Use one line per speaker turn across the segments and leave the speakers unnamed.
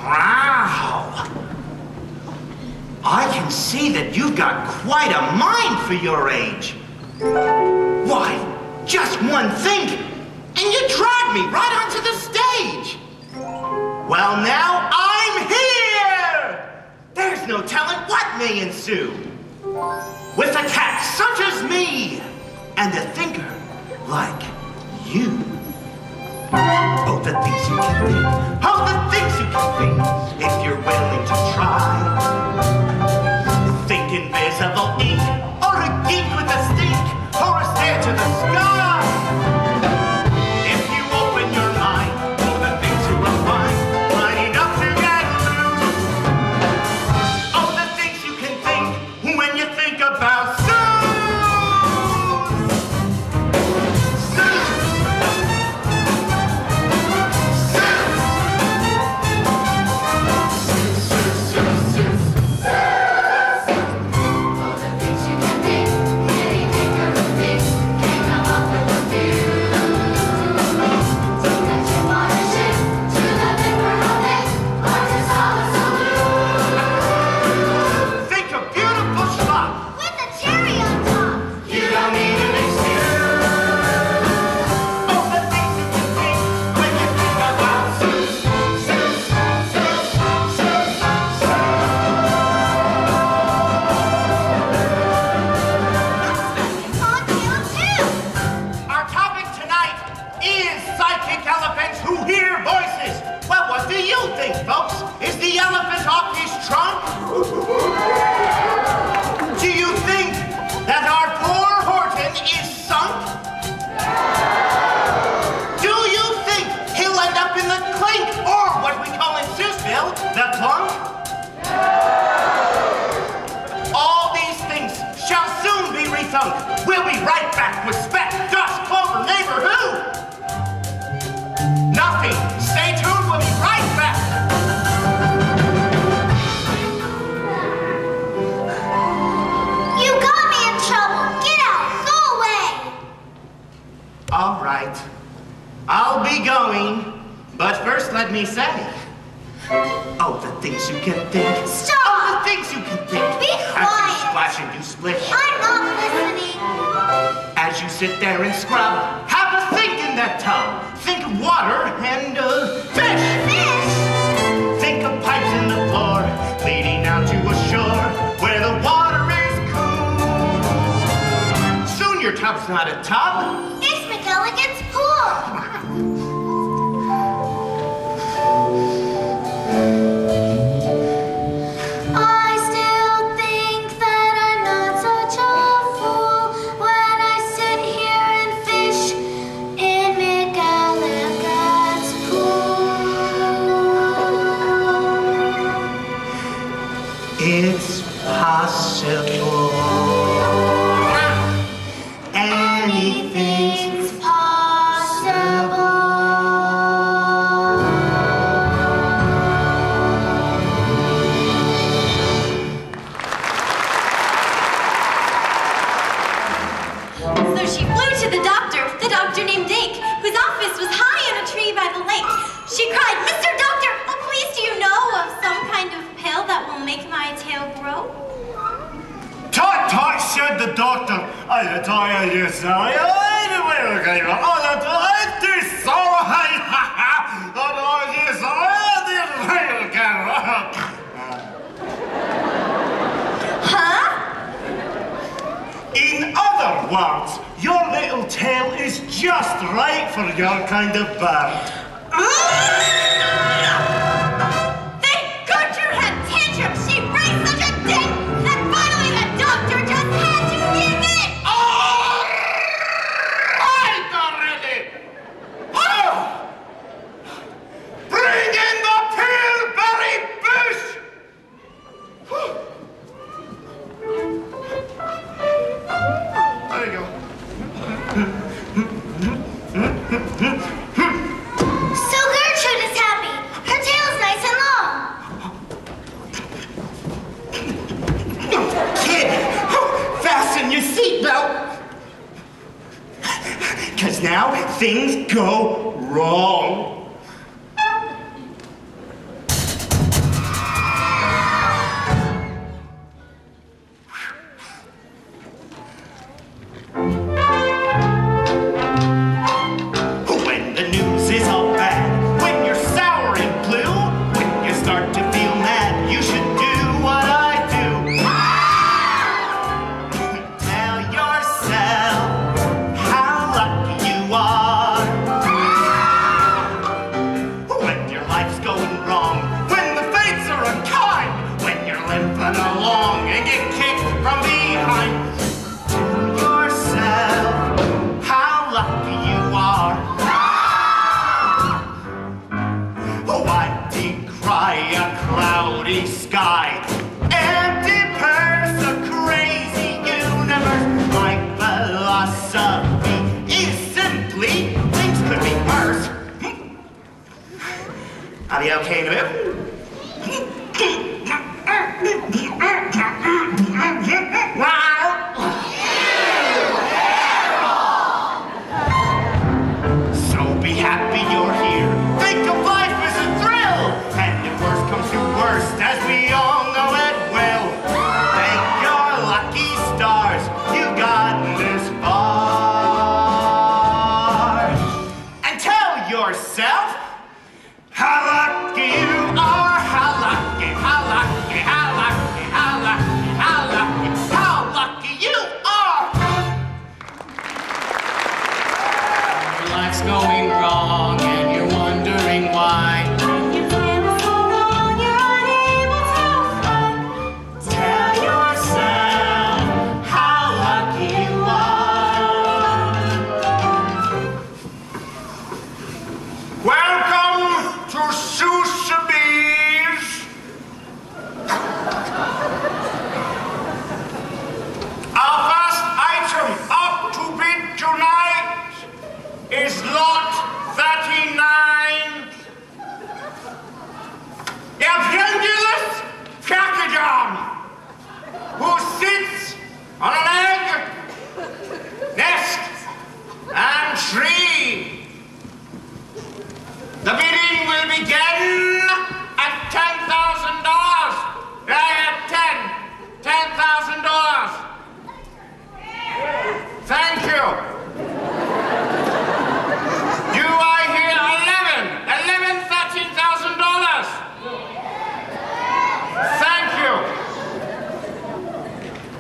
Wow! I can see that you've got quite a mind for your age. Why, just one thing, and you dragged me right onto the stage. Well, now I'm here! There's no telling what may ensue. With a cat such as me, and a thinker like you. Oh, the things you can think. Oh, the things you can think, if you're willing to try. Think invisible ink, or a geek with a stink, or a stare to the sky. If you open your mind, oh, the things you will find, right enough to get loose. Oh, the things you can think, when you think about we'll be right back with Speck, Dust, Clover, Neighbor, who? Nothing. Stay tuned, we'll be right back.
You got me in trouble. Get out. Go away.
All right. I'll be going. But first let me say, oh, the things you can think.
Stop.
Oh, the things you can think.
Be quiet.
As you splash and you splish.
I'm not listening.
As you sit there and scrub, have a think in that tub. Think of water and, fish.
Fish?
Think of pipes in the floor, leading out to a shore where the water is cool. Soon your tub's not a tub.
It's McElligot's pool.
It's possible. Anything's
possible.
So she flew to the doctor named Dake, whose office was high in a tree by the lake. She cried, "Mr. Doctor, oh please do you know of some kind of pill that will make my tail grow?"
Tut, tut, said the doctor. I tell you, sorry.
Huh?
In other words, your little tail is just right for your kind of bird.
Thank Gertrude had tantrums. She raised such a din that finally the doctor just had to give in.
All right already. Oh! Bring in the peelberry bush. There you go.
So Gertrude is happy. Her tail is nice and long.
Kid, fasten your seatbelt. Because now things go wrong. is simply, things could be worse. Are you okay in a bit? So be happy you're here. Think of life as a thrill. And if worst comes to worst, as we all know it will, thank your lucky stars you got this far. And tell yourself how lucky you are, how lucky, how lucky, how lucky, how lucky, how lucky, how lucky you are.
Life's going wrong and you're wondering why.
You feel so long, you're unable to find.
Tell yourself how lucky you are. Welcome to Suessical. Our first item up to bid tonight is lot 39. Der pendulous Karraker, who sits on an egg, nest, and tree. The bidding will begin at $10,000. $10,000. Thank you. Do I hear $13,000? Thank you.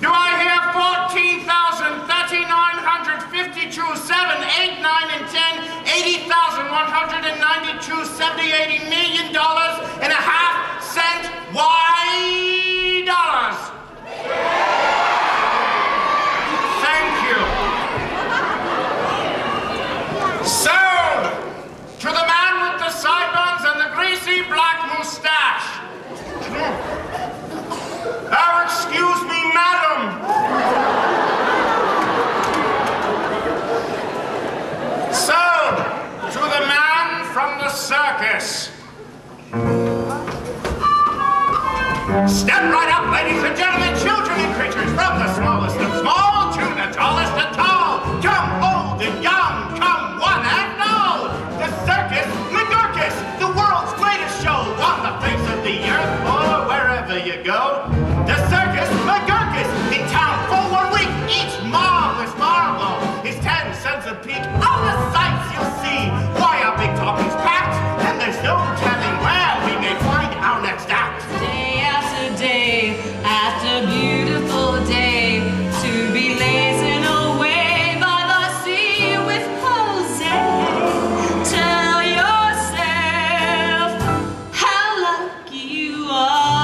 Do I hear 14,000, 3,952, 7, 8, 9, and 10, 80,192, 70, 80 million dollars and a half cent Y dollars? Thank you. Sold to the man with the sideburns and the greasy black mustache. Oh, excuse me, madam. Sold to the man from the circus. Step right up, ladies and gentlemen, children and creatures, from the smallest of small to the tallest of tall. Come old and young, come one and all. The circus, McGurkus, the world's greatest show on the face of the earth or wherever you go. The circus, McGurkus, in town for 1 week. Each marvelous marvel is 10 cents a peek. All the sights you'll see. Why our big talking's packed, and there's no telling where we may find our next act.
Day after day, after beautiful day, to be lazing away by the sea with Jose. Tell yourself how lucky you are.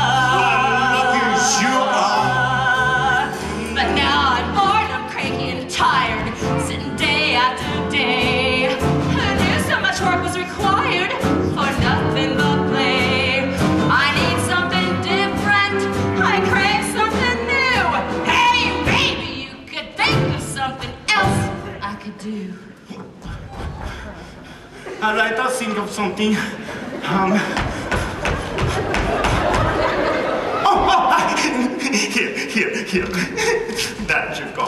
But now I'm bored, I'm cranky and tired, sitting day after day. I knew so much work was required for nothing but play. I need something different, I crave something new. Hey, maybe you could think of something else I could do.
All right, I'll think of something. Here. That should go.